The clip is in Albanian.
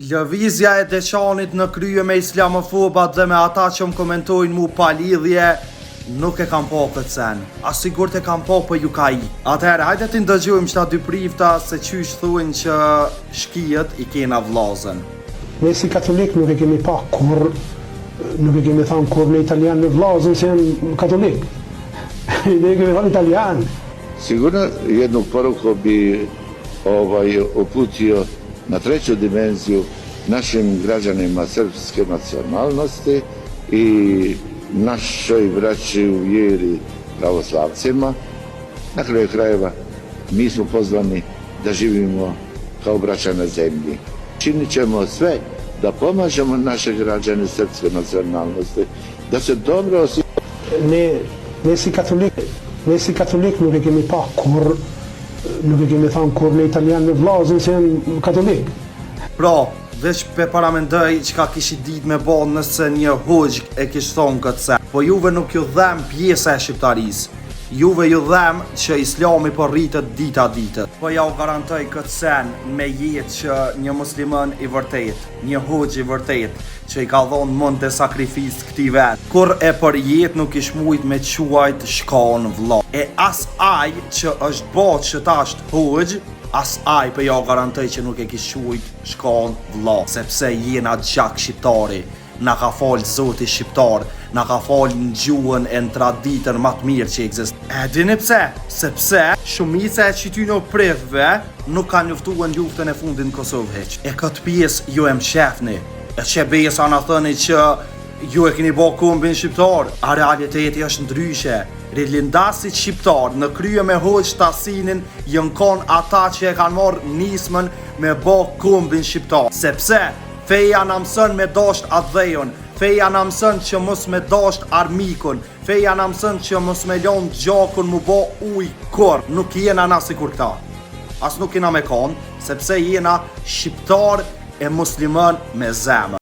Lëvizja e Deçanit në krye me islamofobat dhe me ata që më komentojnë mu pa lidhje, nuk e kam po këtë sen. Asigurt e kam po për ju ka i. Atëherë, hajde të ndëgjojmë qëta dy prifta se qysh thuin që shkijet i kena vllazën. Ne si katolik nuk e kemi pa kur, nuk e kemi thanë kur në italian në vllazën se janë katolik. Ne kemi thanë italian. Sigurno jednu poruku bi uputio na treću dimenziju našim građanima srpske nacionalnosti i našoj braći u vjeri pravoslavcima. Na kraju krajeva mi smo pozvani da živimo kao braća na zemlji. Činit ćemo sve da pomažemo naše građane srpske nacionalnosti, da se dobro osjećaju. Ne si katolik nuk e kemi pa kur, nuk e kemi thanë kur në italian në vllazën se janë katolik. Pra, veç pe paramendoj qka kishi dit me bo nëse një hoxh e kish thonë këtë se. Po juve nuk ju dhem pjesa e shqiptaris. Juve ju dhem që islami po rritët dita ditët. Po ja u garantoj këtë sen me jetë që një musliman i vërtet, një hoxh i vërtet, që i ka dhonë mund të sakrifis këti vetë. Kur e për jetë nuk ish mujt me quajt shkon vlla. E as aj që është bo që ta është hoxh, as aj për ja u garantoj që nuk e kish quajt shkon vlla. Sepse jena gjak shqiptari. Na ka falë Zoti shqiptar, na ka falë në gjuhën e në traditën më të mirë që eksist. E dini pse? Sepse shumica e qytyno prifve nuk kanë njoftuar në luftën e fundit në Kosovë heq. E këtë pjesë ju e mshefni. E që besa na thëni që ju e keni bo kombin shqiptar. A realiteti është ndryshe. Rilindasit shqiptar në krye me hoxh Tasinin jën kon ata që e kanë marrë nismën me bo kombin shqiptar. Sepse feja në mësën me dasht adhejon, feja në mësën që mos me dasht armikun, feja në mësën që mos me lon gjakun mu bo uj kur. Nuk jena na si kur këta. As nuk jena me kon, sepse jena shqiptar e musliman me zemë.